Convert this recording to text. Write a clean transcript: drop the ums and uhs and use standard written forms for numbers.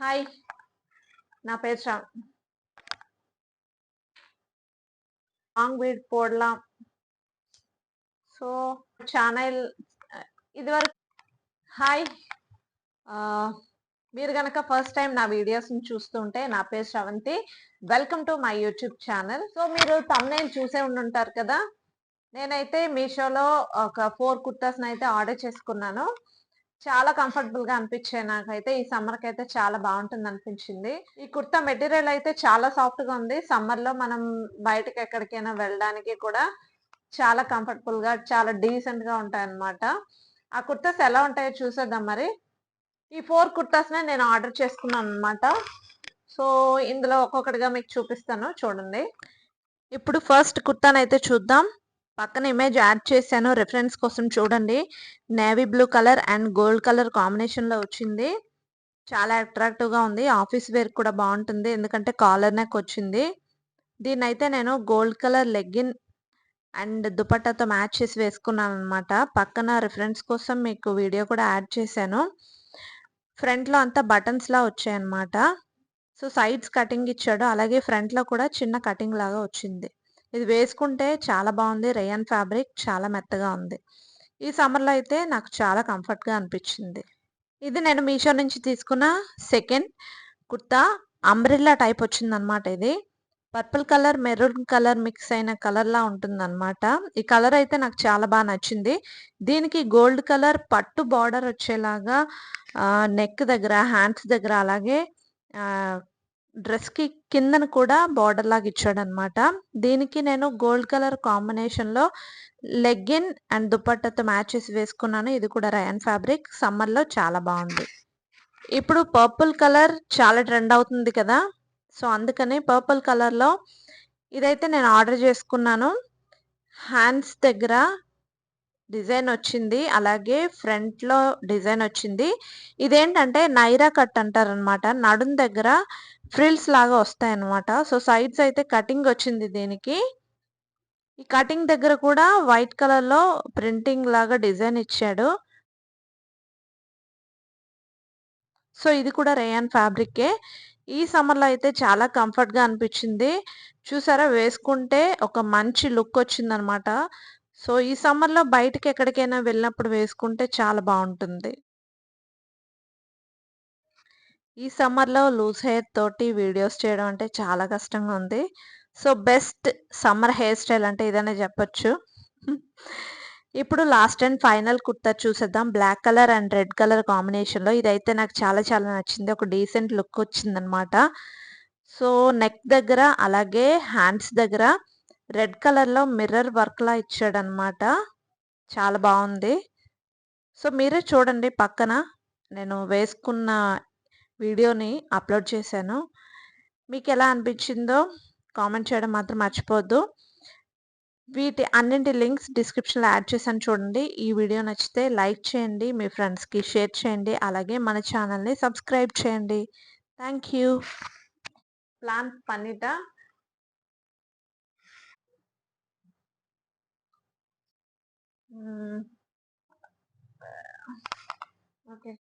Hi, నా పేరు long weed పోడ్లా. So channel ఇదివరకు హాయ్, మీరు గనక ఫస్ట్ టైం నా వీడియోస్ని చూస్తుంటే నా పేరు Sravanthi. Welcome to my YouTube channel. So మీరు తమ్నైల్ చూసే ఉండుంటారు కదా. నేనైతే మీషోలో ఒక 4 కుర్తాస్ని అయితే ఆర్డర్ చేసుకున్నాను. చాలా కంఫర్టబుల్ గా అనిపించాయి నాకైతే. ఈ సమ్మర్ కి అయితే చాలా బాగుంటుంది అనిపించింది. ఈ కుర్తా మెటీరియల్ అయితే చాలా సాఫ్ట్ గా ఉంది. సమ్మర్ లో మనం బయటకి ఎక్కడికైనా వెళ్ళడానికి కూడా చాలా కంఫర్టబుల్ గా చాలా డీసెంట్ గా ఉంటాయి అన్నమాట. ఆ కుర్తాస్ ఎలా ఉంటాయో చూసేద్దాం మరి. ఈ 4 కుర్తాస్ నేను ఆర్డర్ చేసుకున్నాను అనమాట. సో ఇందులో ఒక్కొక్కటిగా మీకు చూపిస్తాను, చూడండి. ఇప్పుడు ఫస్ట్ కుర్తానైతే చూద్దాం. పక్కన ఇమేజ్ యాడ్ చేశాను రిఫరెన్స్ కోసం, చూడండి. Navy blue colour and gold colour combination లో వచ్చింది. చాలా అట్రాక్టివ్ గా ఉంది. ఆఫీస్ వేర్ కూడా బాగుంటుంది, ఎందుకంటే కాలర్ నెక్ వచ్చింది. దీన్నైతే నేను గోల్డ్ కలర్ లెగ్గిన్ అండ్ దుపట్టాతో మ్యాచ్ చేసి వేసుకున్నాను అనమాట. పక్కన రిఫరెన్స్ కోసం మీకు వీడియో కూడా యాడ్ చేశాను. ఫ్రంట్ లో అంతా బటన్స్ లా వచ్చాయన్నమాట. సో సైడ్స్ కటింగ్ ఇచ్చాడు, అలాగే ఫ్రంట్ లో కూడా చిన్న కటింగ్ లాగా వచ్చింది. ఇది వేసుకుంటే చాలా బాగుంది. రేయన్ ఫ్యాబ్రిక్ చాలా మెత్తగా ఉంది. ఈ సమ్మర్లో అయితే నాకు చాలా కంఫర్ట్గా అనిపించింది. ఇది నేను మీషో నుంచి తీసుకున్న సెకండ్ కుర్తా. అంబ్రిల్లా టైప్ వచ్చిందనమాట. ఇది purple colour maroon colour mix అయిన కలర్ లా ఉంటుందన్నమాట. ఈ కలర్ అయితే నాకు చాలా బాగా నచ్చింది. దీనికి గోల్డ్ కలర్ పట్టు బార్డర్ వచ్చేలాగా నెక్ దగ్గర, హ్యాండ్స్ దగ్గర, అలాగే డ్రెస్కి కిందన కూడా బార్డర్ లాగా ఇచ్చాడనమాట. దీనికి నేను గోల్డ్ కలర్ కాంబినేషన్లో లెగ్గిన్ అండ్ దుపట్టాతో మ్యాచ్ చేసి వేసుకున్నాను. ఇది కూడా రయాన్ ఫ్యాబ్రిక్. సమ్మర్లో చాలా బాగుంది. ఇప్పుడు పర్పుల్ కలర్ చాలా ట్రెండ్ అవుతుంది కదా. సో అందుకని పర్పుల్ కలర్లో ఇదైతే నేను ఆర్డర్ చేసుకున్నాను. హ్యాండ్స్ దగ్గర డిజైన్ వచ్చింది, అలాగే ఫ్రంట్ లో డిజైన్ వచ్చింది. ఇదేంటంటే నైరా కట్ అంటారనమాట. నడుం దగ్గర ఫ్రిల్స్ లాగా వస్తాయన్నమాట. సో సైడ్స్ అయితే కటింగ్ వచ్చింది దీనికి. ఈ కటింగ్ దగ్గర కూడా వైట్ కలర్ లో ప్రింటింగ్ లాగా డిజైన్ ఇచ్చాడు. సో ఇది కూడా రేయాన్ ఫ్యాబ్రికే. ఈ సమ్మర్లో అయితే చాలా కంఫర్ట్గా అనిపించింది. చూసారా, వేసుకుంటే ఒక మంచి లుక్ వచ్చిందనమాట. సో ఈ సమ్మర్లో బయటకి ఎక్కడికైనా వెళ్ళినప్పుడు వేసుకుంటే చాలా బాగుంటుంది. ఈ సమ్మర్లో లూజ్ హెయిర్ తోటి వీడియోస్ చేయడం అంటే చాలా కష్టంగా ఉంది. So best summer hair style అంటే ఇదనే చెప్పొచ్చు. ఇప్పుడు లాస్ట్ అండ్ ఫైనల్ కుర్తా చూసేద్దాం. Black colour and red colour కాంబినేషన్లో. ఇదైతే నాకు చాలా చాలా నచ్చింది. ఒక డీసెంట్ లుక్ వచ్చిందనమాట. సో నెక్ దగ్గర, అలాగే హ్యాండ్స్ దగ్గర రెడ్ కలర్లో మిర్రర్ వర్క్లా ఇచ్చాడనమాట. చాలా బాగుంది. సో మీరే చూడండి, పక్కన నేను వేసుకున్న వీడియోని అప్లోడ్ చేశాను. మీకు ఎలా అనిపించిందో కామెంట్ చేయడం మాత్రం మర్చిపోవద్దు. వీటి అన్నింటి లింక్స్ డిస్క్రిప్షన్లో యాడ్ చేశాను, చూడండి. ఈ వీడియో నచ్చితే లైక్ చేయండి, మీ ఫ్రెండ్స్కి షేర్ చేయండి, అలాగే మన ఛానల్ని సబ్స్క్రైబ్ చేయండి. Thank you. ప్లాన్ పన్నిట ఓకే.